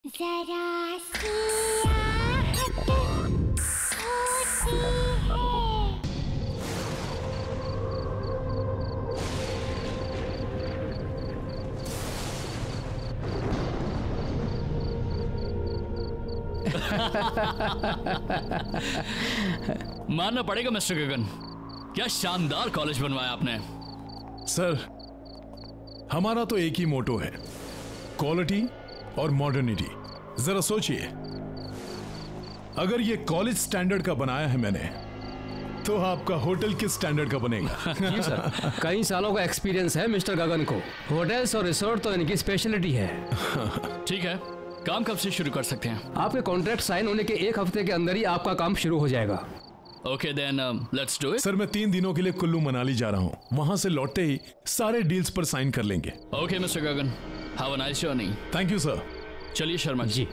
जरा सी आहट होती है। मानना पड़ेगा मिस्टर गगन, क्या शानदार कॉलेज बनवाया आपने। सर, हमारा तो एक ही मोटो है, क्वालिटी और मॉडर्निटी। जरा सोचिए, अगर ये कॉलेज स्टैंडर्ड का बनाया है मैंने, तो आपका होटल किस स्टैंडर्ड का बनेगा? जी सर, कई सालों का एक्सपीरियंस है मिस्टर गगन को। होटल्स और रिसोर्ट तो इनकी स्पेशलिटी है। ठीक है, काम कब से शुरू कर सकते हैं? आपके कॉन्ट्रैक्ट साइन होने के एक हफ्ते के अंदर ही आपका काम शुरू हो जाएगा। Okay then let's do it. Sir, मैं 3 दिनों के लिए कुल्लू मनाली जा रहा हूँ। वहां से लौटते ही सारे डील्स पर साइन कर लेंगे। Okay mister Gagan, have a nice journey. Thank you sir. चलिए Sharma ji.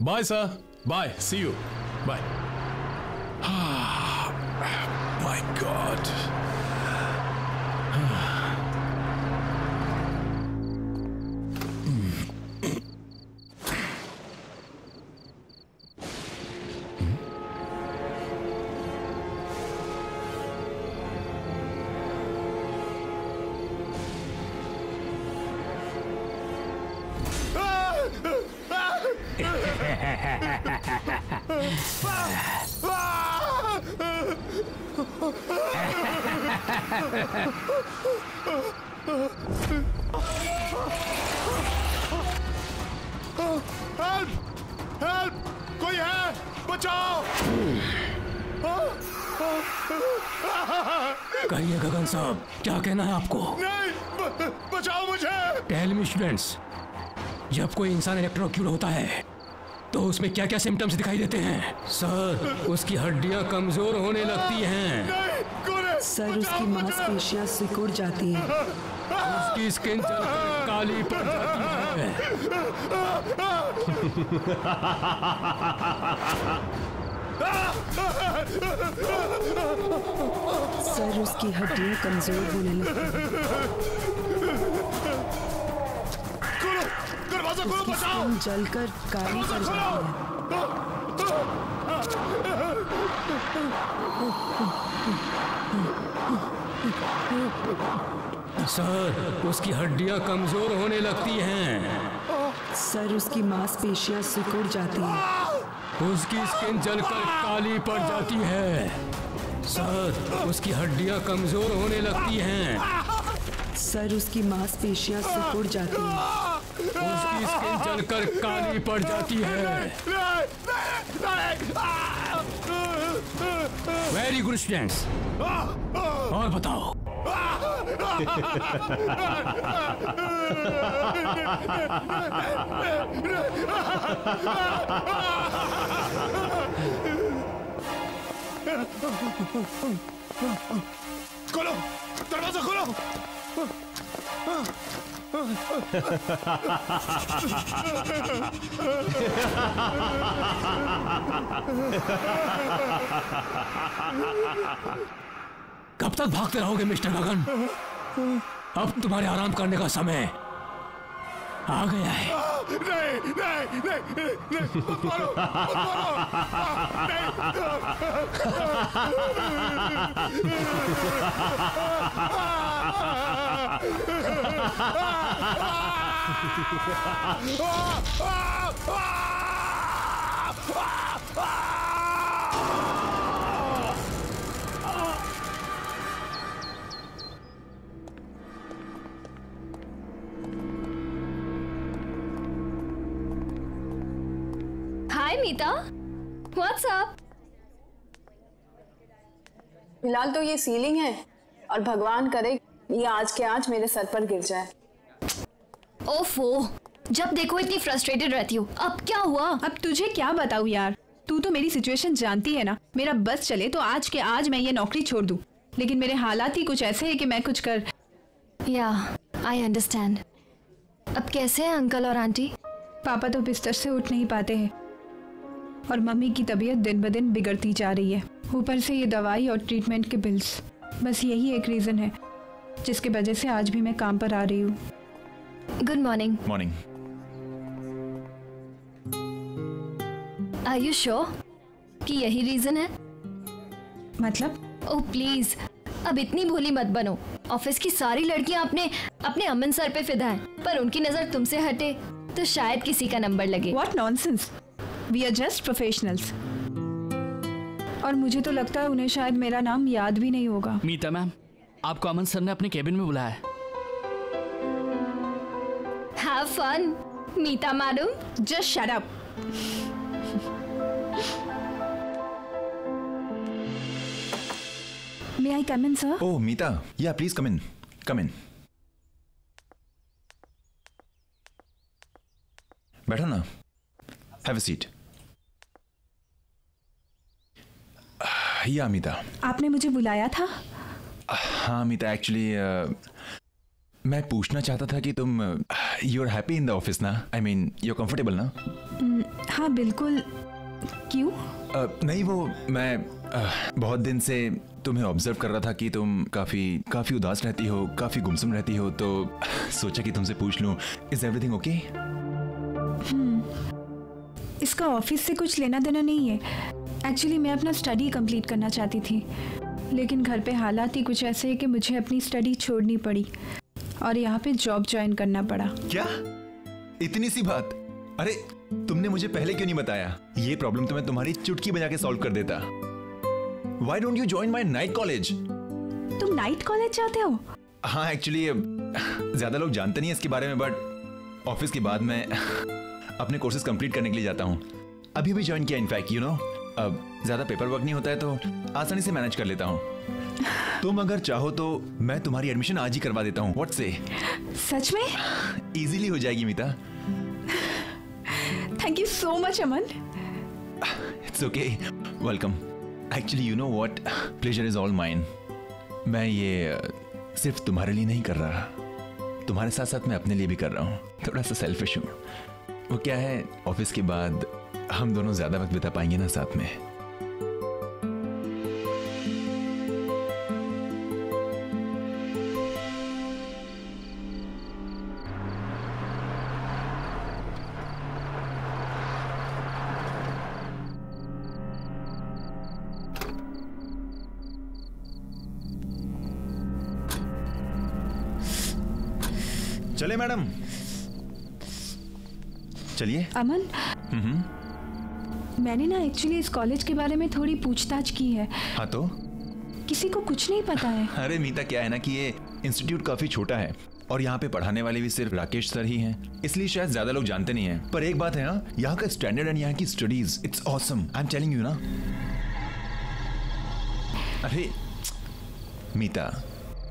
Bye sir, bye, see you, bye. My god. Help! Help! कोई है? बचाओ! कहिए गगन साहब, क्या कहना है आपको? नहीं, बचाओ मुझे! टेल मी स्टूडेंट्स, जब कोई इंसान इलेक्ट्रोक्यूट होता है तो उसमें क्या क्या सिम्टम्स दिखाई देते हैं? सर, उसकी हड्डियां कमजोर होने लगती हैं। सर, उसकी मांसपेशियां सिकुड़ जाती हैं। उसकी स्किन जलकर काली पड़ जाती है। सर, उसकी हड्डियां कमजोर होने लगती हैं। उसकी स्किन जलकर काली पड़ जाती है। सर, उसकी हड्डियां कमजोर होने लगती हैं। सर, उसकी मांसपेशियां सिकुड़ जाती हैं। उसकी स्किन जलकर काली पड़ जाती है। सर, उसकी हड्डियां कमजोर होने लगती हैं। सर, उसकी मांसपेशियां सिकुड़ जाती हैं। उसकी स्किन जलकर काली पड़ जाती है। वेरी गुड स्टूडेंट्स, और बताओ। खोलो, दरवाजा खोलो। कब तक भागते रहोगे मिस्टर गगन? अब तुम्हारे आराम करने का समय आ गया है। नहीं, नहीं, नहीं, नहीं, मत मारो, मत हाय मीता, व्हाट्स अप? फिलहाल तो ये सीलिंग है और भगवान करे ये आज के आज मेरे सर पर गिर जाए। ओफो, जब देखो इतनी फ्रस्ट्रेटेड रहती हो। अब क्या हुआ? अब तुझे क्या बताऊं यार, तू तो मेरी सिचुएशन जानती है ना। मेरा बस चले तो आज के आज मैं ये नौकरी छोड़ दूं, लेकिन मेरे हालात ही कुछ ऐसे हैं कि मैं कुछ कर। या आई अंडरस्टैंड। अब कैसे हैं अंकल और आंटी? पापा तो बिस्तर से उठ नहीं पाते हैं और मम्मी की तबीयत दिन ब दिन बिगड़ती जा रही है। ऊपर से ये दवाई और ट्रीटमेंट के बिल्स, बस यही एक रीज़न है जिसकी वजह से आज भी मैं काम पर आ रही हूँ। Good morning. Morning. Are you sure कि यही रीजन है? मतलब? ओह प्लीज, अब इतनी भोली मत बनो। ऑफिस की सारी लड़कियां अपने अमन सर पे फिदा हैं, पर उनकी नजर तुमसे हटे तो शायद किसी का नंबर लगे। What nonsense? We are just professionals. और मुझे तो लगता है उन्हें शायद मेरा नाम याद भी नहीं होगा। मीता मैम, आपको अमन सर ने अपने केबिन में बुलाया है। Have fun, Meeta madam. Just shut up. May I come in, sir? Oh, Meeta. Yeah, please come in. Come in. बैठो ना. Have a seat. Yeah, Meeta. आपने मुझे बुलाया था? हाँ मीता, एक्चुअली मैं पूछना चाहता था कि तुम you are happy in the office ना? I mean you are comfortable ना? हाँ बिल्कुल। क्यों? नहीं, वो मैं बहुत दिन से तुम्हें ऑब्जर्व कर रहा था कि तुम काफी उदास रहती हो, काफी गुमसुम रहती हो, तो सोचा कि तुमसे पूछ लूं, इज एवरीथिंग ओके? इसका ऑफिस से कुछ लेना देना नहीं है। एक्चुअली मैं अपना स्टडी कंप्लीट करना चाहती थी, लेकिन घर पे हालात ही कुछ ऐसे हैं कि मुझे अपनी स्टडी छोड़नी पड़ी और यहाँ पे जॉब ज्वाइन करना पड़ा। क्या? इतनी सी बात? अरे तुमने मुझे पहले क्यों नहीं बताया? ये प्रॉब्लम तो मैं तुम्हारी चुटकी बजा के सॉल्व कर देता। Why don't you join my night college? तुम नाइट कॉलेज जाते हो? हाँ, एक्चुअली ज्यादा लोग जानते नहीं है इसके बारे में, बट ऑफिस के बाद मैं अपने कोर्सेज कंप्लीट करने के लिए जाता हूँ। अभी भी ज्वाइन किया इनफैक्ट, यू नो। अब ज्यादा पेपर वर्क नहीं होता है तो आसानी से मैनेज कर लेता हूँ। तुम अगर चाहो तो मैं तुम्हारी एडमिशन आज ही करवा देता हूँ। व्हाट से? सच में? इजीली हो जाएगी Meeta. Thank you so much Aman. It's okay, welcome. Actually you know what, pleasure is all mine. मैं ये सिर्फ तुम्हारे लिए नहीं कर रहा, तुम्हारे साथ साथ मैं अपने लिए भी कर रहा हूँ। थोड़ा सा सेल्फिश हूँ। वो क्या है, ऑफिस के बाद हम दोनों ज्यादा वक्त बिता पाएंगे ना साथ में। चले मैडम, चलिए। अमन, मैंने ना एक्चुअली इस कॉलेज के बारे में थोड़ी पूछताछ की है। हाँ तो? किसी को कुछ नहीं पता है। अरे मीता, क्या है ना कि ये इंस्टीट्यूट काफी छोटा है और यहाँ पे पढ़ाने वाले भी सिर्फ राकेश सर ही हैं, इसलिए शायद ज्यादा लोग जानते नहीं हैं। पर एक बात है, हाँ, यहाँ का स्टैंडर्ड एंड यहाँ की studies, it's awesome. I am telling you ना। अरे मीता,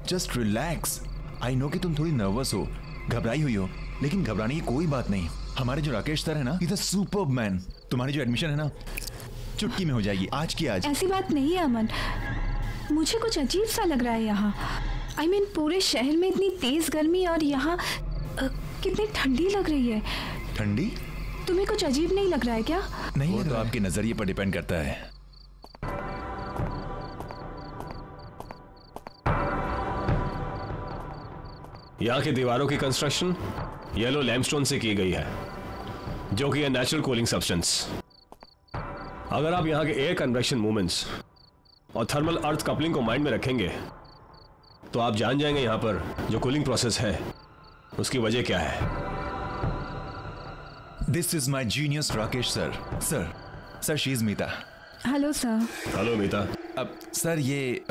जस्ट रिलैक्स। आई नो कि तुम थोड़ी नर्वस हो, घबराई हुई हो, लेकिन घबराने की कोई बात नहीं। हमारे जो राकेश सर है ना, इज अ सुपर्ब मैन। तुम्हारी जो एडमिशन है ना, चुटकी में हो जाएगी, आज की आज। ऐसी बात नहीं है अमन, मुझे कुछ अजीब सा लग रहा है यहाँ। आई मीन पूरे शहर में इतनी तेज गर्मी और यहाँ कितनी ठंडी लग रही है। ठंडी? तुम्हें कुछ अजीब नहीं लग रहा है क्या? नहीं, वो तो आपके नजरिए पर डिपेंड करता है। यहाँ की दीवारों की कंस्ट्रक्शन येलो लैमस्टोन से की गई है, जो कि है नेचुरल कूलिंग सब्सटेंस। अगर आप यहाँ के एयर कन्वेक्शन मूवमेंट्स और थर्मल अर्थ कपलिंग को माइंड में रखेंगे तो आप जान जाएंगे यहाँ पर जो कूलिंग प्रोसेस है उसकी वजह क्या है। This is my genius Rakesh sir. Sir she is Meeta. Hello sir. Hello Meeta. अब सर ये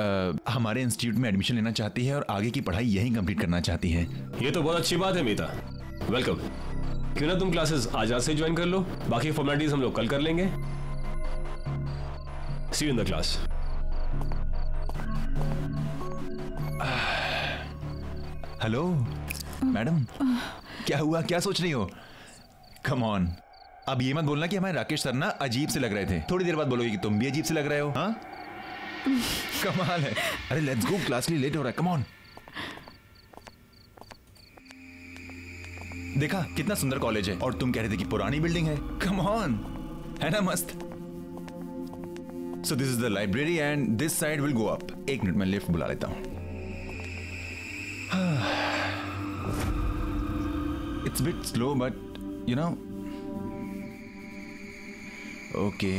हमारे इंस्टीट्यूट में एडमिशन लेना चाहती है और आगे की पढ़ाई यहीं कंप्लीट करना चाहती है। ये तो बहुत अच्छी बात है मीता, वेलकम। क्यों ना तुम क्लासेस आज रात से ज्वाइन कर लो, बाकी फॉर्मेलिटीज हम लोग कल कर लेंगे। See you in the class. Hello madam, क्या हुआ, क्या सोच रही हो? कम ऑन, अब ये मत बोलना कि हमारे राकेश सर ना अजीब से लग रहे थे। थोड़ी देर बाद बोलोगे कि तुम भी अजीब से लग रहे हो। हाँ कमाल है। अरे लेट्स गो, क्लास के लिए लेट हो रहा है। Come on. देखा कितना सुंदर कॉलेज है और तुम कह रहे थे कि पुरानी बिल्डिंग है। कम ऑन, है ना मस्त। So this is the library and this side will go up. एक मिनट में लिफ्ट बुला लेता हूं। It's a bit slow, but you know. Okay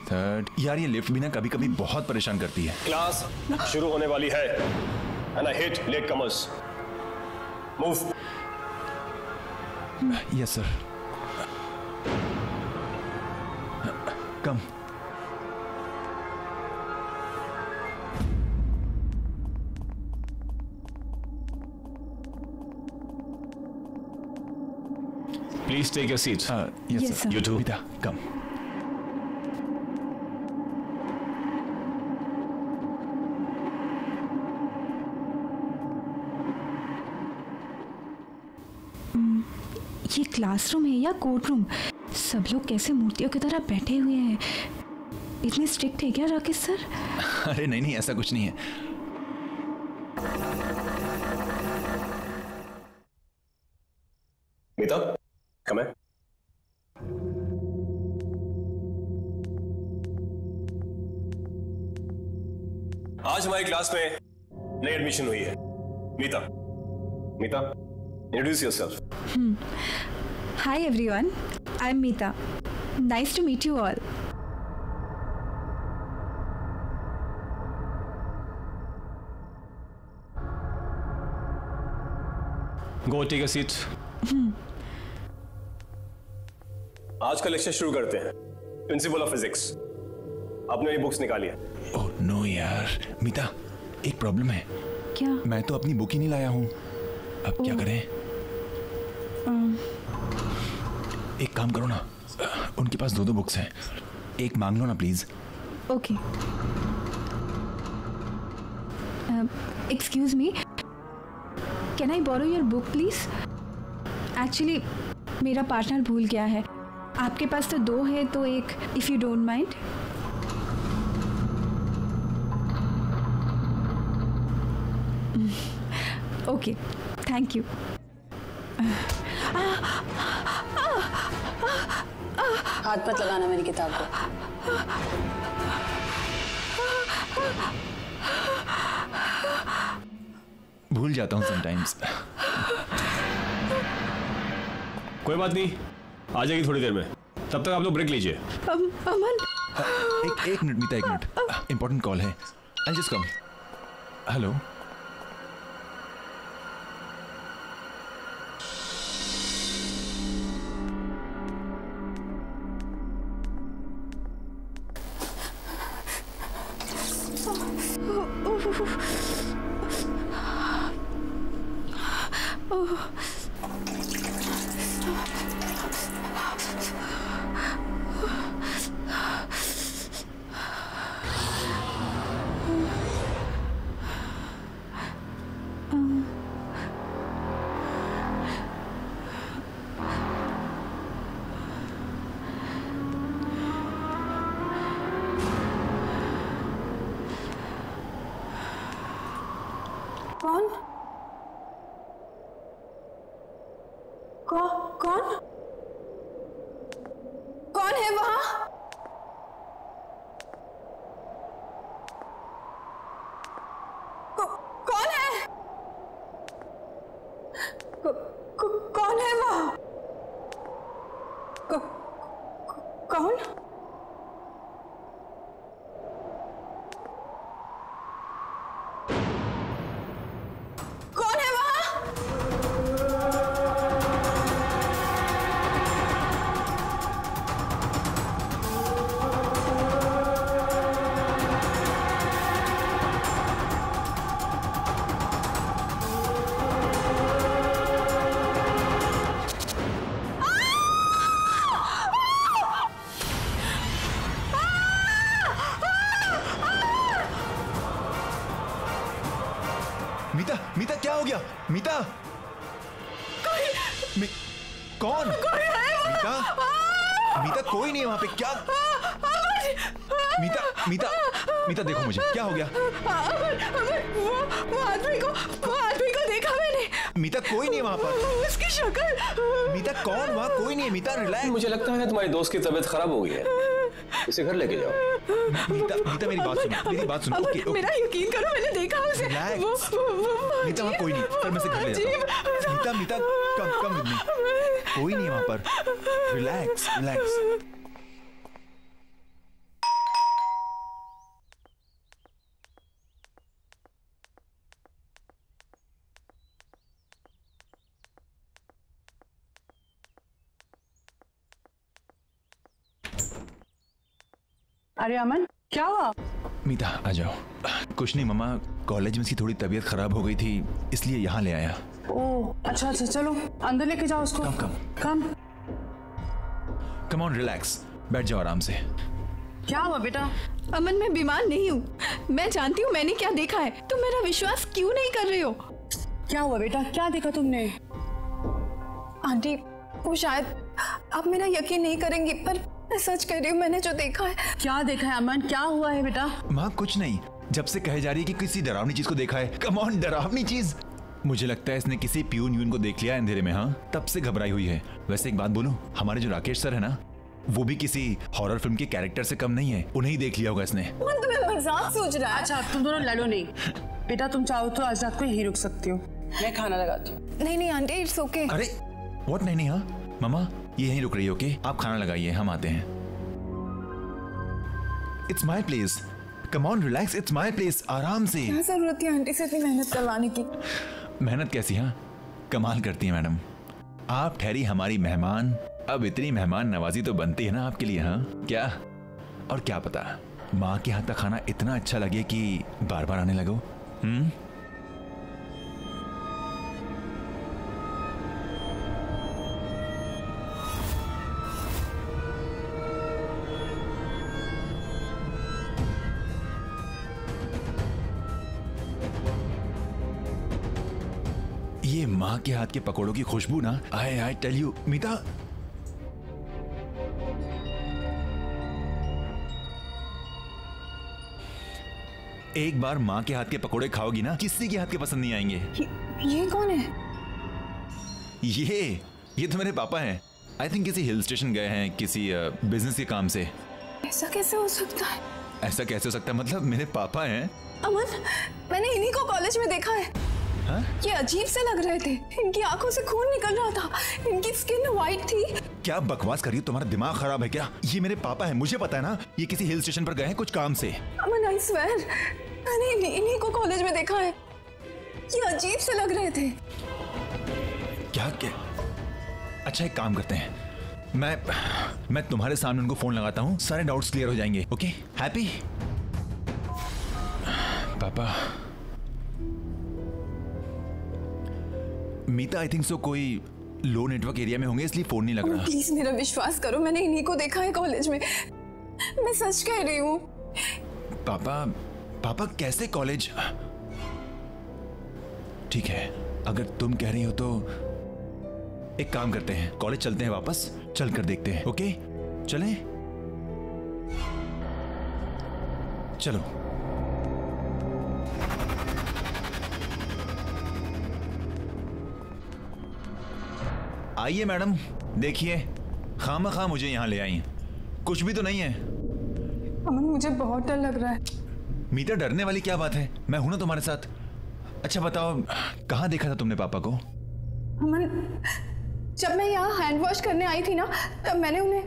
third. यार ये लिफ्ट भी ना कभी कभी बहुत परेशान करती है। क्लास शुरू होने वाली है and I hate late comers. Move. Yes sir. Come. Please take your seats. Yes sir. You too. Mita, come. ये क्लासरूम है या कोर्ट रूम? सब लोग कैसे मूर्तियों की तरह बैठे हुए हैं। इतने स्ट्रिक्ट है क्या राकेश सर? अरे नहीं नहीं, ऐसा कुछ नहीं है। मीता, come here. आज हमारी क्लास में नई एडमिशन हुई है। मीता, introduce yourself. Hi everyone, I'm Meeta. Nice to meet you all. Go take a seat. आज का लेक्चर शुरू करते हैं। प्रिंसिपल ऑफ फिजिक्स, आपने ये बुक्स निकाली है। ओह नो यार, मीता एक प्रॉब्लम है। क्या? मैं तो अपनी बुक ही नहीं लाया हूँ। अब क्या करें? एक काम करो ना, उनके पास दो बुक्स हैं, एक मांग लो ना please. Okay. Excuse me, can I borrow your book please? Actually मेरा पार्टनर भूल गया है। आपके पास तो दो है, तो एक, if you don't mind. Okay, thank you. हाथ मत लगाना मेरी किताब को। भूल जाता हूँ समटाइम्स। कोई बात नहीं, आ जाएगी थोड़ी देर में। तब तक आप लोग ब्रेक लीजिए। अमन, एक मिनट मीता, एक मिनट, इंपॉर्टेंट कॉल है। I just come. हेलो। कौन? कौन? कौन है वहां? कौन है? कौन है वहां? कौन? मीता क्या हो गया? मीता कौन? मीता कोई नहीं है वहां पे। क्या? मीता देखो मुझे, क्या हो गया? वो आदमी को देखा मैंने। मीता कोई नहीं है वहां पर। उसकी शक्ल। मीता कौन? वहां कोई नहीं है। मीता रिलैक्स। मुझे लगता है तुम्हारी दोस्त की तबीयत खराब हो गई है, इसे घर लेके जाओ। मीता मेरी बात सुनो। ओके, मेरा यकीन करो, मैंने देखा उसे। मीता वहां कोई नहीं। सर मैं से घर ले जाता हूं। मीता कम विद मी। कोई नहीं वहां पर। Relax relax. अरे अमन, क्या हुआ? मीता आ जाओ। कुछ नहीं मम्मा, कॉलेज में इसकी थोड़ी तबीयत खराब हो गई थी, इसलिए यहाँ ले आया। ओह अच्छा अच्छा, चलो अंदर लेके जाओ उसको। कम कम ऑन, रिलैक्स, बैठ जाओ आराम से। क्या हुआ बेटा? अमन, मैं बीमार नहीं हूँ। मैं जानती हूँ मैंने क्या देखा है, तुम मेरा विश्वास क्यों नहीं कर रहे हो? क्या हुआ बेटा, क्या देखा तुमने? आंटी, वो शायद आप मेरा यकीन नहीं करेंगी, पर मैं सच कह रही हूँ, मैंने जो देखा है। क्या देखा है अमन, क्या हुआ है बेटा? माँ कुछ नहीं, जब से कहे जा रही है कि किसी डरावनी चीज को देखा है। कम ऑन, डरावनी चीज? मुझे लगता है इसने किसी प्यून को देख लिया अंधेरे में। हाँ, तब से घबराई हुई है। वैसे एक बात बोलूं, हमारे जो राकेश सर है ना, वो भी किसी हॉरर फिल्म के कैरेक्टर से कम नहीं है। उन्हें ही देख लिया होगा इसने। तुम्हें मजाक सोच रहा है? अच्छा तुम दोनों लड़ो नहीं। बेटा तुम चाहो तो आज रात को यहीं रुक सकती हो, मैं खाना लगाती हूँ। नहीं आंटी, इट्स ओके। अरे व्हाट? नहीं। हाँ मामा, ये यहीं रुक रही हो? ओके, आप खाना लगाइए, हम आते हैं। It's my place, come on relax, it's my place, आराम से। क्या जरूरत है आंटी से इतनी मेहनत करवाने की? मेहनत कैसी? हाँ, कमाल करती है मैडम। आप ठहरी हमारी मेहमान, अब इतनी मेहमान नवाजी तो बनती है ना आपके लिए। हाँ क्या? और क्या पता माँ के हाथ का खाना इतना अच्छा लगे कि बार बार आने लगो। ये माँ के हाथ के पकौड़ों की खुशबू ना, आई टेल यू मीता। एक बार माँ के हाथ के पकौड़े खाओगी ना, किसी के हाथ के पसंद नहीं आएंगे। ये कौन है? ये तो मेरे पापा हैं। आई थिंक किसी हिल स्टेशन गए हैं किसी बिजनेस के काम से। ऐसा कैसे हो सकता है? ऐसा कैसे हो सकता है मतलब? मेरे पापा हैं। अमन, मैंने इन्हीं को कॉलेज में देखा है। हाँ? ये अजीब से लग रहे थे, इनकी आंखों से खून निकल रहा था, इनकी स्किन वाइट थी। क्या बकवास कर रही हो? तुम्हारा दिमाग खराब है क्या? ये मेरे पापा हैं, मुझे पता है ना। ये किसी हिल स्टेशन पर गए हैं कुछ काम से। अमन आई स्वेयर, मैंने इन्हीं को कॉलेज में देखा है। ये अजीब से लग रहे थे। क्या? अच्छा एक काम करते हैं, मैं तुम्हारे सामने उनको फोन लगाता हूँ, सारे डाउट्स क्लियर हो जाएंगे। ओके? हैप्पी? पापा, मीता आई थिंक सो कोई लो नेटवर्क एरिया में होंगे, इसलिए फोन नहीं लग रहा। प्लीज मेरा विश्वास करो, मैंने इन्हीं को देखा है कॉलेज में, मैं सच कह रही हूँ। पापा कैसे कॉलेज? ठीक है, अगर तुम कह रही हो तो एक काम करते हैं, कॉलेज चलते हैं, वापस चल कर देखते हैं। ओके चलें? चलो। आइए मैडम, देखिए खामखा मुझे यहाँ ले आई, कुछ भी तो नहीं है। अमन मुझे बहुत डर लग रहा है। मीता डरने वाली क्या बात है, मैं हूं ना तुम्हारे साथ। अच्छा बताओ, कहाँ देखा था तुमने पापा को? अमन, जब मैं यहाँ हैंड वॉश करने आई थी ना, तब मैंने उन्हें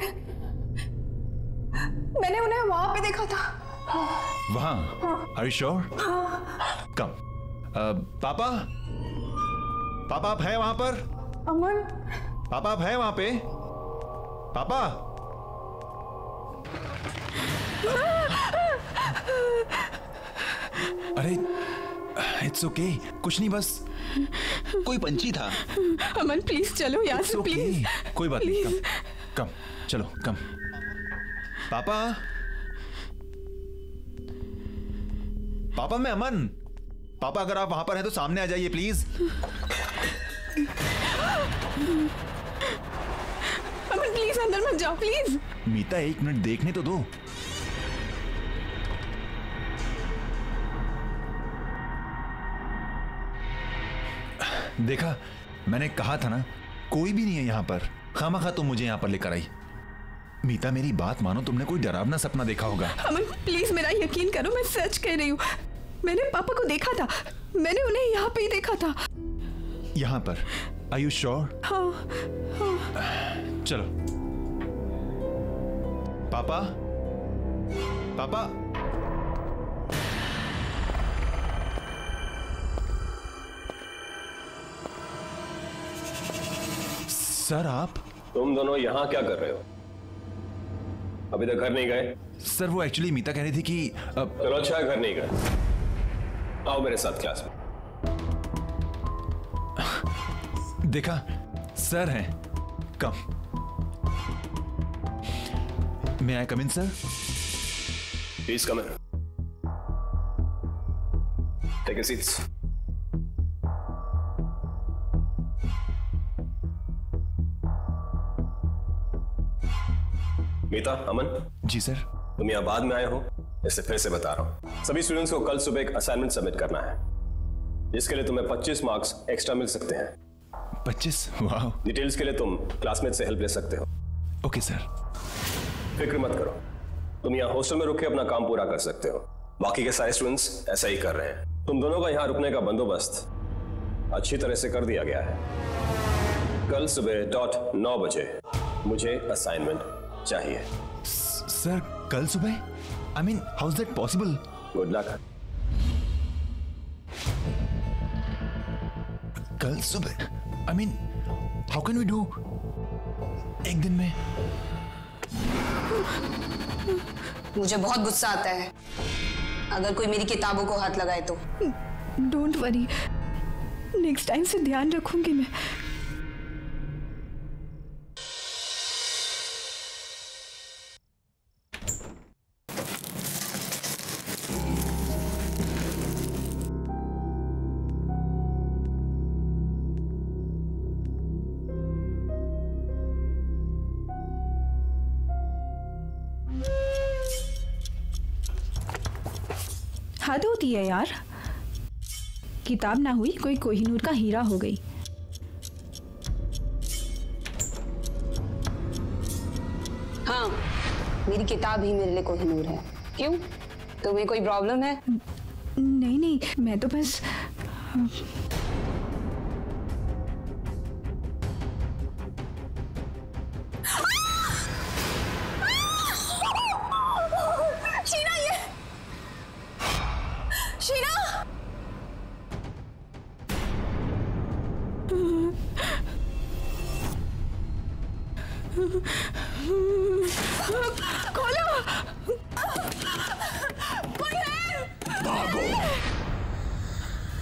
वहां पे देखा था। वहां? Are you sure? कम। पापा आप हैं वहां पर? अमन, पापा आप हैं वहां पे? पापा? अरे इट्स ओके, कुछ नहीं, बस कोई पंछी था। अमन प्लीज चलो यहाँ से, प्लीज। कोई बात नहीं, कम चलो, कम। पापा मैं अमन। पापा अगर आप वहां पर हैं तो सामने आ जाइए प्लीज। अमन प्लीज अंदर मत जाओ प्लीज। मीता एक मिनट देखने तो दो। देखा, मैंने कहा था ना, कोई भी नहीं है यहाँ पर। खामखा तुम मुझे यहाँ पर लेकर आई। मीता मेरी बात मानो, तुमने कोई डरावना सपना देखा होगा। अमन प्लीज मेरा यकीन करो, मैं सच कह रही हूँ। मैंने पापा को देखा था, मैंने उन्हें यहाँ पे ही देखा था। यहाँ पर? Are you sure? हाँ चलो। पापा, पापा। सर आप? तुम दोनों यहाँ क्या कर रहे हो? अभी तक घर नहीं गए? सर वो एक्चुअली मीता कह रही थी कि चलो अच्छा है, घर नहीं गए। आओ मेरे साथ क्लास में। देखा, सर हैं। Come. May I come in sir? Please come in. Take a seats. Meeta, Aman. जी सर। तुम यहाँ बाद में आए हो, इससे फिर से बता रहा हूँ। सभी स्टूडेंट्स को कल सुबह एक असाइनमेंट सबमिट करना है, जिसके लिए तुम्हें 25 मार्क्स एक्स्ट्रा मिल सकते हैं। 25? वाह। डिटेल्स के लिए तुम क्लासमेट से हेल्प ले सकते हो। Okay sir. फिक्र मत करो, तुम यहाँ हॉस्टल में रुक के अपना काम पूरा कर सकते हो। बाकी के सारे स्टूडेंट्स ऐसा ही कर रहे हैं। तुम दोनों का यहाँ रुकने का बंदोबस्त अच्छी तरह से कर दिया गया है। कल सुबह .9 बजे मुझे असाइनमेंट चाहिए। सर कल सुबह? I mean, how is that possible? Good luck. कल सुबह? I mean, how can we do? एक दिन में? मुझे बहुत गुस्सा आता है अगर कोई मेरी किताबों को हाथ लगाए तो। डोंट वरी, नेक्स्ट टाइम से ध्यान रखूंगी मैं। हद होती है यार, किताब ना हुई कोई कोहिनूर का हीरा हो गई। हाँ, मेरी किताब ही मेरे लिए कोहिनूर है। क्यों, तुम्हें कोई प्रॉब्लम है? नहीं नहीं, मैं तो बस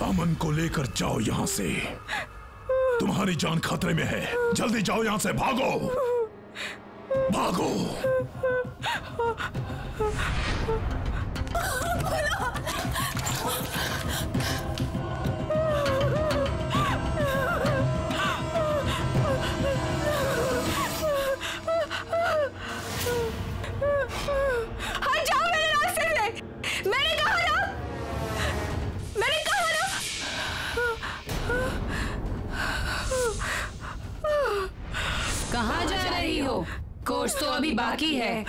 अमन को लेकर जाओ यहाँ से, तुम्हारी जान खतरे में है। जल्दी जाओ यहाँ से, भागो भागो। हट जाओ मेरे रास्ते से, मैंने कहा ना, मैंने कहा ना। कहाँ जा रही हो? कोर्स तो अभी बाकी है।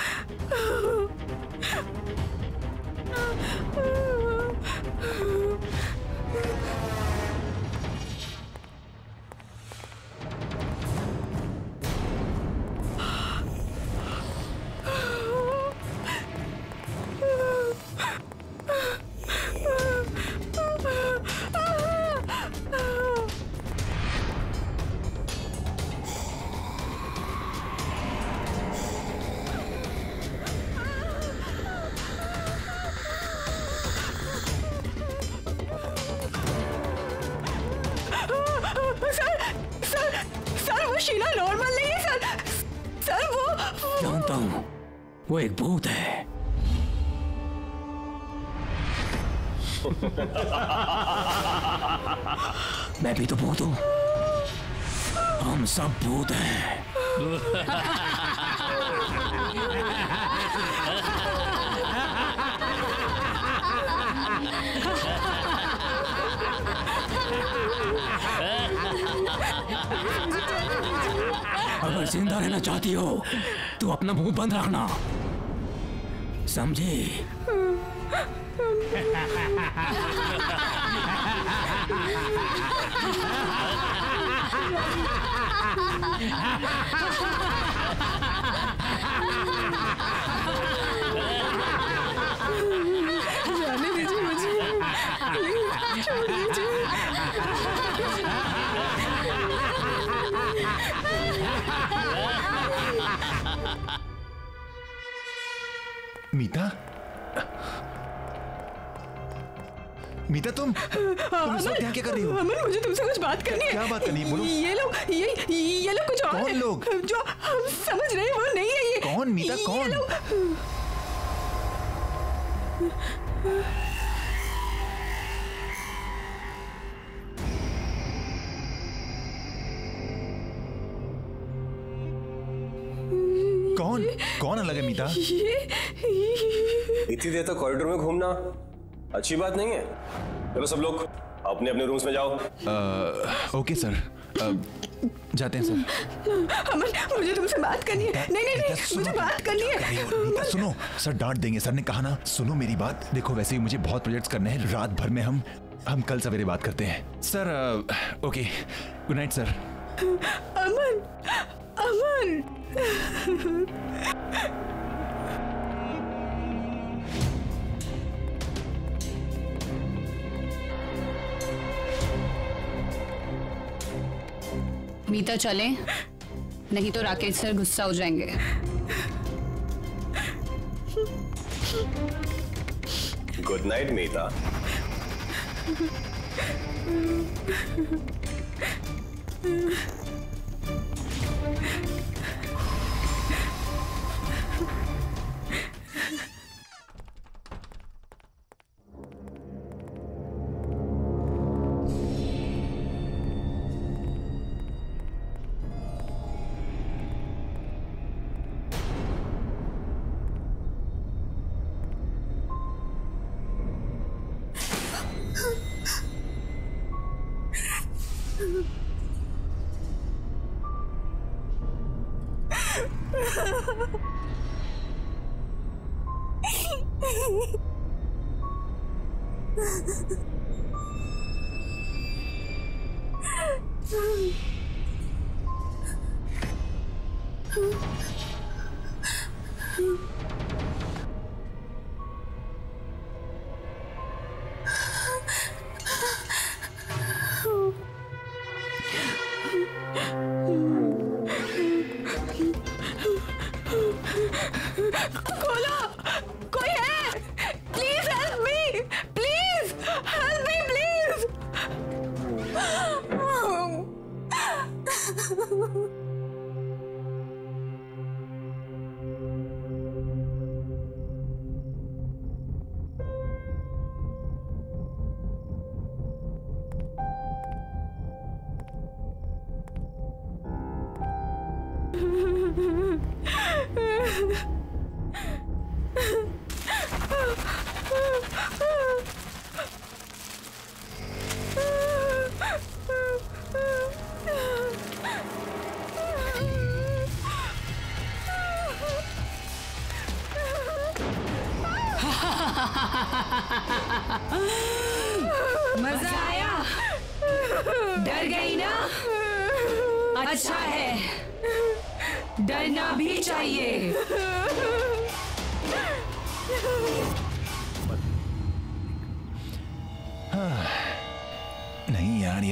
शीला नॉर्मल नहीं है सर। सर वो जानता हूँ, वो एक भूत है। मैं भी तो भूत हूँ, हम सब भूत हैं। अगर जिंदा रहना चाहती हो तो अपना मुंह बंद रखना, समझी? जाने दीजिए मुझे, प्लीज छोड़ दीजिए। मीता, मीता तुम इस वक्त यहाँ क्या कर रही हो? अमन, मुझे तुमसे कुछ बात करनी है। क्या बात करनी है? बोलो। ये लोग कुछ और कौन है। लोग? जो हम समझ रहे हैं वो नहीं है ये। कौन मीता, कौन? कौन कौन अलग है मीता? इतनी देर तक कॉरिडोर में घूमना अच्छी बात नहीं है। चलो सब लोग अपने अपने रूम्स में जाओ। ओके सर, जाते हैं सर। अमन, मुझे तुमसे बात करनी है। नहीं, मुझे बात करनी है। मीता सुनो, सर डांट देंगे। सर ने कहा ना, सुनो मेरी बात। देखो वैसे ही मुझे बहुत प्रोजेक्ट्स करने हैं, रात भर में हम कल सवेरे बात करते हैं sir. Okay, good night sir. Aman, Aman. Meeta चलें? नहीं तो राकेश सर गुस्सा हो जाएंगे। Good night Meeta. खोलो, कोई है? Please help me, please help me, please. मजा आया? डर गई ना? अच्छा है, डरना भी चाहिए। नहीं यार,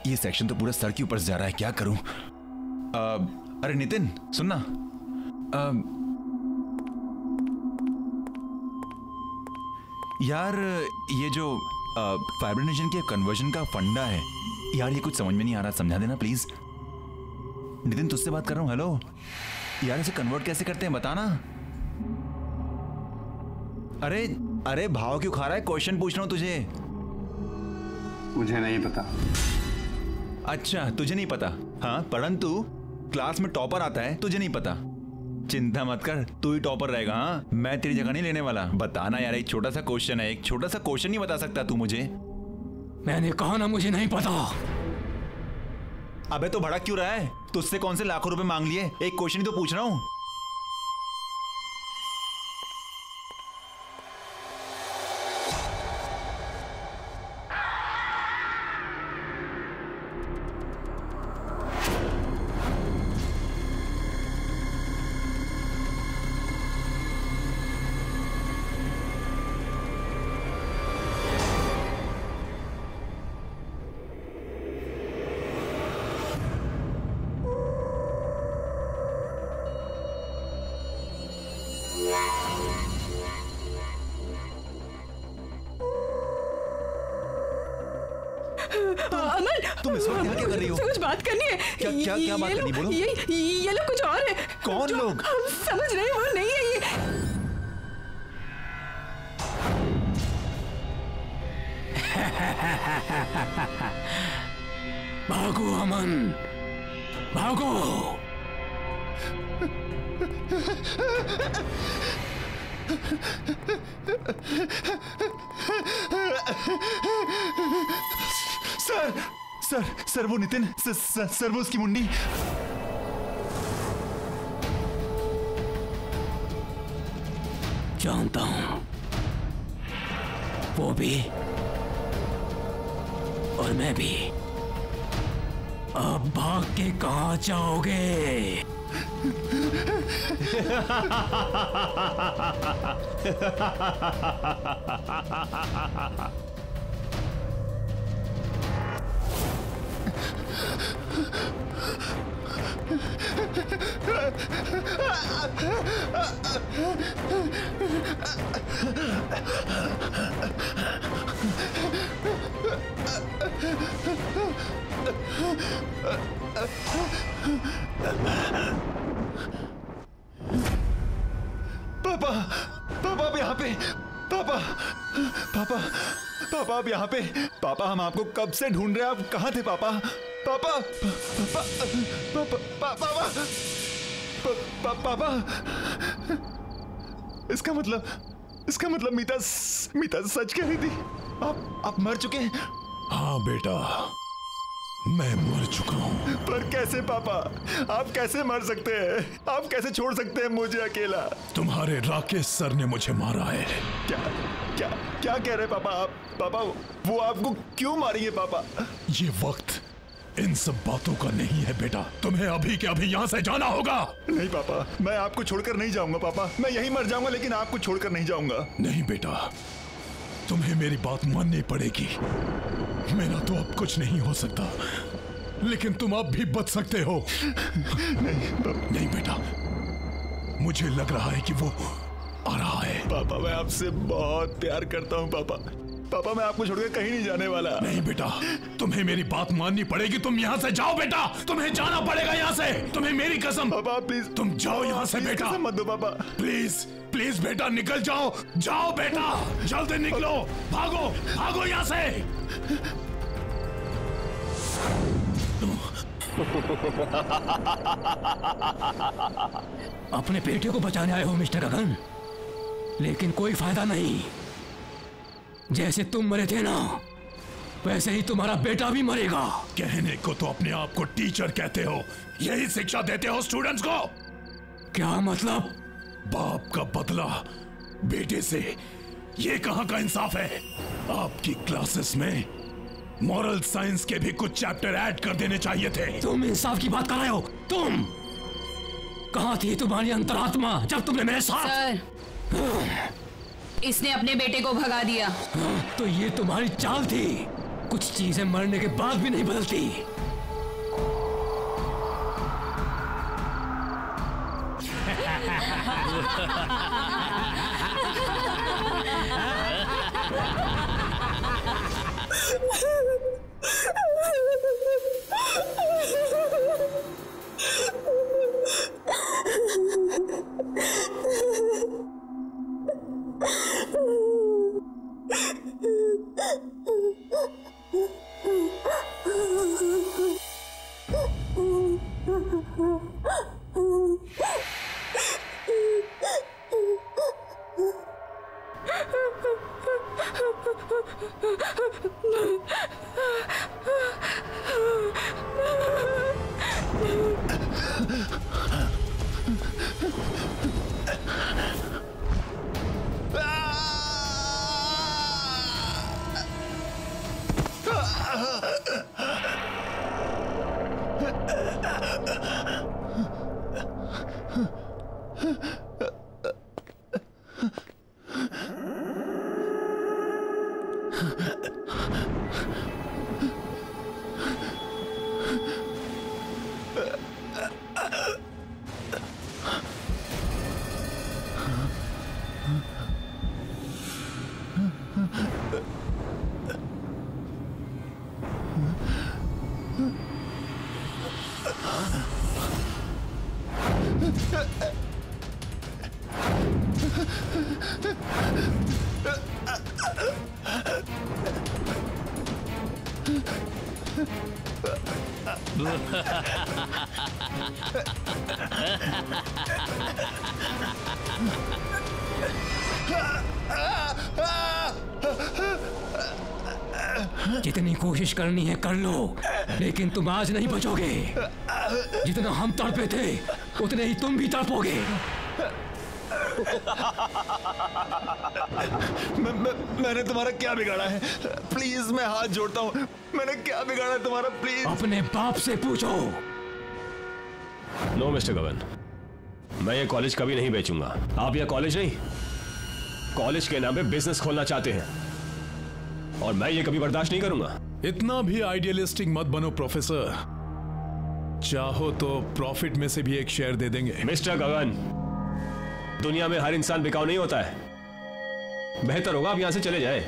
ये सेक्शन तो पूरा सर के ऊपर से जा रहा है। क्या करूं? अरे नितिन सुनना, यार ये जो फाइब्रिनेशन के कन्वर्जन का फंडा है यार, ये कुछ समझ में नहीं आ रहा, समझा देना प्लीज। नितिन तुझसे बात कर रहा हूँ। हेलो यार, इसे कन्वर्ट कैसे करते हैं बताना। अरे अरे भाव क्यों खा रहा है? क्वेश्चन पूछ रहा हूँ तुझे। मुझे नहीं पता। अच्छा तुझे नहीं पता? हाँ, परंतु क्लास में टॉपर आता है, तुझे नहीं पता। चिंता मत कर, तू ही टॉपर रहेगा। हाँ, मैं तेरी जगह नहीं लेने वाला। बताना यार, एक छोटा सा क्वेश्चन है, एक छोटा सा क्वेश्चन नहीं बता सकता तू मुझे? मैंने कहा ना मुझे नहीं पता। अबे तो भड़क क्यों रहा है? तुझसे कौन से लाखों रुपए मांग लिए? एक क्वेश्चन ही तो पूछ रहा हूँ। तुम इस वक्त यहाँ क्या कर रही हो? कुछ बात करनी है। क्या बात करनी, बोलो। ये लोग कुछ और है। कौन लोग? हम समझ रहे हैं वो नहीं है ये। भागो अमन, भागो। सर सर सर वो नितिन, सर वो उसकी मुंडी। जानता हूं, वो भी और मैं भी। अब भाग के कहां जाओगे? पापा, पापा आप यहाँ पे। पापा, पापा, पापा आप यहाँ पे। पापा हम आपको कब से ढूंढ रहे हैं, आप कहाँ थे पापा? पापा, पापा, पापा, पापा, पापा। इसका मतलब मीता सच कह रही थी। आप मर चुके हैं? हाँ बेटा, मैं मर चुका हूँ। पर कैसे पापा? आप कैसे मर सकते हैं? आप कैसे छोड़ सकते हैं मुझे अकेला? तुम्हारे राकेश सर ने मुझे मारा है। क्या क्या क्या कह रहे पापा आप? पापा वो आपको क्यों मारेंगे पापा? ये वक्त इन सब बातों का नहीं है बेटा। तुम्हें अभी के अभी यहाँ से जाना होगा। नहीं पापा, मैं आपको छोड़कर नहीं जाऊंगा पापा। मैं यहीं मर जाऊंगा लेकिन आपको छोड़कर नहीं जाऊंगा। नहीं बेटा, तुम्हें मेरी बात माननी पड़ेगी। मेरा तो अब कुछ नहीं हो सकता, लेकिन तुम अब भी बच सकते हो। नहीं बेटा, मुझे लग रहा है कि वो आ रहा है। पापा मैं आपसे बहुत प्यार करता हूँ पापा। पापा मैं आपको छोड़कर कहीं नहीं जाने वाला। नहीं बेटा, तुम्हें मेरी बात माननी पड़ेगी। तुम यहाँ से जाओ बेटा, तुम्हें जाना पड़ेगा यहाँ से। तुम्हें मेरी कसम। पापा प्लीज तुम जाओ यहाँ से बेटा। कसम मत दो पापा। प्लीज प्लीज बेटा निकल जाओ। जाओ बेटा, जल्दी निकलो। भागो भागो यहाँ से। अपने बेटे को बचाने आए हो मिस्टर गगन, लेकिन कोई फायदा नहीं। जैसे तुम मरे थे ना, वैसे ही तुम्हारा बेटा भी मरेगा। कहने को तो अपने आप को टीचर कहते हो, यही शिक्षा देते हो स्टूडेंट्स को? क्या मतलब? बाप का बदला बेटे से, ये कहां का इंसाफ है? आपकी क्लासेस में मॉरल साइंस के भी कुछ चैप्टर ऐड कर देने चाहिए थे। तुम इंसाफ की बात कर रहे हो? तुम कहां थी तुम्हारी अंतरात्मा जब तुमने मेरे साथ? सर, इसने अपने बेटे को भगा दिया। तो ये तुम्हारी चाल थी। कुछ चीजें मरने के बाद भी नहीं बदलती। जितनी कोशिश करनी है कर लो, लेकिन तुम आज नहीं बचोगे। जितना हम तड़पे थे उतने ही तुम भी तड़पोगे। मैंने तुम्हारा क्या बिगाड़ा है? प्लीज मैं हाथ जोड़ता हूँ, मैंने क्या बिगाड़ा है तुम्हारा? प्लीज अपने बाप से पूछो। नो मिस्टर गगन, मैं ये कॉलेज कभी नहीं बेचूंगा। आप यह कॉलेज नहीं, कॉलेज के नाम पे बिजनेस खोलना चाहते हैं और मैं ये कभी बर्दाश्त नहीं करूंगा। इतना भी आइडियलिस्टिक मत बनो प्रोफेसर। चाहो तो प्रॉफिट में से भी एक शेयर दे देंगे। मिस्टर गगन, दुनिया में हर इंसान बिकाऊ नहीं होता है। बेहतर होगा आप यहां से चले जाएं।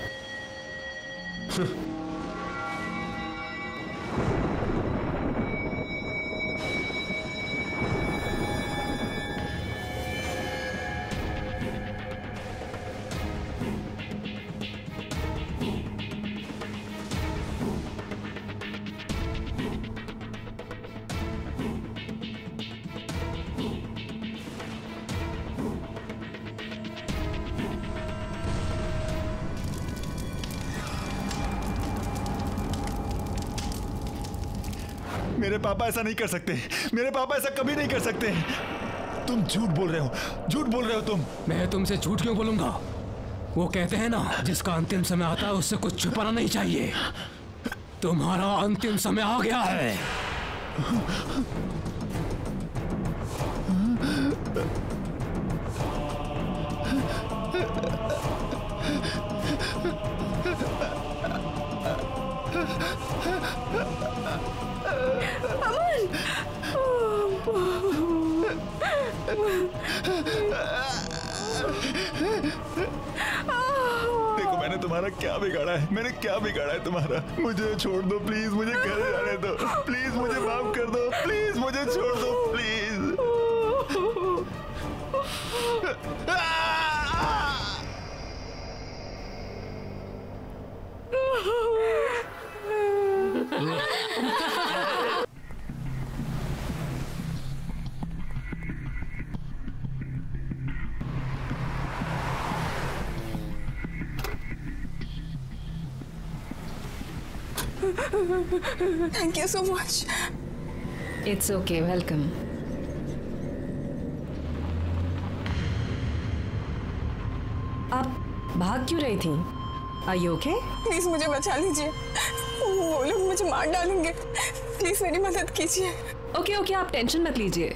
मेरे पापा ऐसा नहीं कर सकते, मेरे पापा ऐसा कभी नहीं कर सकते। तुम झूठ बोल रहे हो, झूठ बोल रहे हो तुम। मैं तुमसे झूठ क्यों बोलूंगा? वो कहते हैं ना, जिसका अंतिम समय आता है उससे कुछ छुपाना नहीं चाहिए। तुम्हारा अंतिम समय आ गया है। देखो मैंने तुम्हारा क्या बिगाड़ा है, मैंने क्या बिगाड़ा है तुम्हारा? मुझे छोड़ दो प्लीज, मुझे घर जाने दो प्लीज, मुझे माफ कर दो प्लीज, मुझे छोड़ दो please. Thank you so much. It's okay, welcome. आप भाग क्यों रही थी? Are you okay? प्लीज मुझे बचा लीजिए, वो लोग मुझे मार डालेंगे। प्लीज मेरी मदद कीजिए। ओके, आप टेंशन मत लीजिए।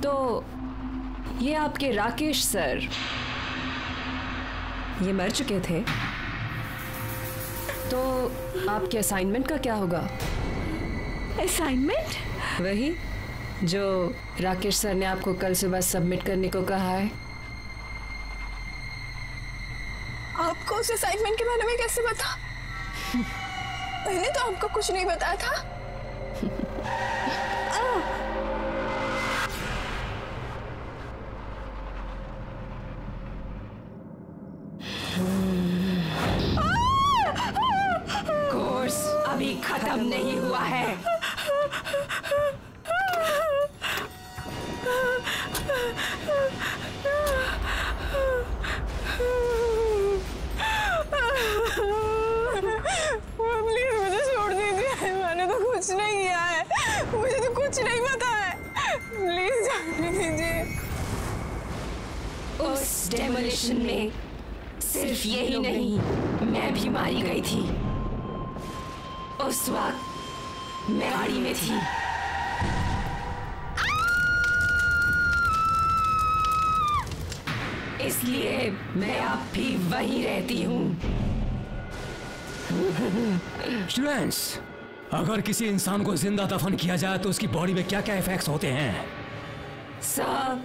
तो ये आपके राकेश सर, ये मर चुके थे, तो आपके असाइनमेंट का क्या होगा? असाइनमेंट? वही जो राकेश सर ने आपको कल सुबह सबमिट करने को कहा है। आपको उस असाइनमेंट के बारे में कैसे पता? मैंने तो आपको कुछ नहीं बताया था। कोर्स अभी खत्म नहीं हुआ है। प्लीज मुझे छोड़ दीजिए, मैंने तो कुछ नहीं किया है, मुझे तो कुछ नहीं पता है। प्लीज जाने दीजिए। उस डेमोलिशन में सिर्फ यही नहीं, मैं भी मारी गई थी। उस वक्त मैं गाड़ी में थी। इसलिए मैं अब भी वहीं रहती हूँ। स्टूडेंट्स, अगर किसी इंसान को जिंदा दफन किया जाए तो उसकी बॉडी में क्या क्या इफेक्ट्स होते हैं? सब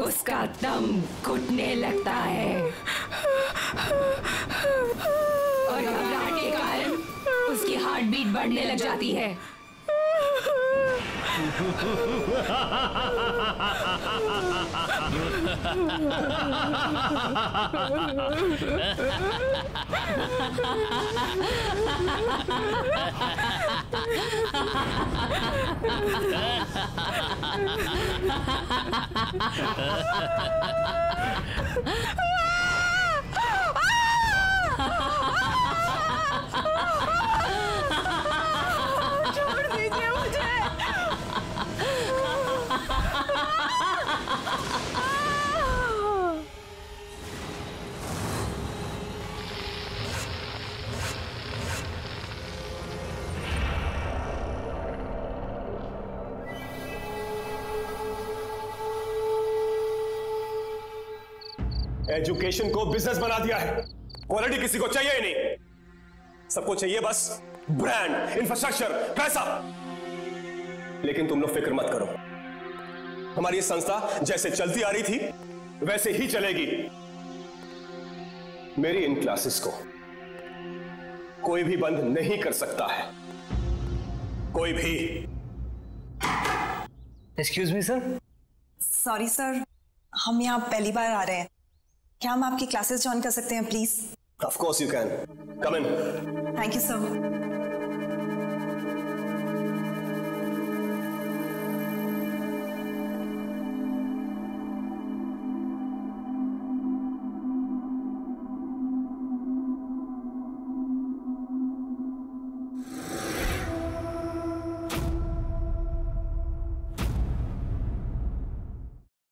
उसका दम घुटने लगता है और घबराहट के कारण उसकी हार्ट बीट बढ़ने लग जाती है। छोड़ दीजिए मुझे। एजुकेशन को बिजनेस बना दिया है। क्वालिटी किसी को चाहिए ही नहीं, सबको चाहिए बस ब्रांड, इंफ्रास्ट्रक्चर, पैसा। लेकिन तुम लोग फिक्र मत करो, हमारी ये संस्था जैसे चलती आ रही थी वैसे ही चलेगी। मेरी इन क्लासेस को कोई भी बंद नहीं कर सकता है, कोई भी। Excuse me sir. Sorry sir, हम यहाँ पहली बार आ रहे हैं, क्या हम आपकी क्लासेस ज्वाइन कर सकते हैं please? Of course you can, come in. Thank you sir.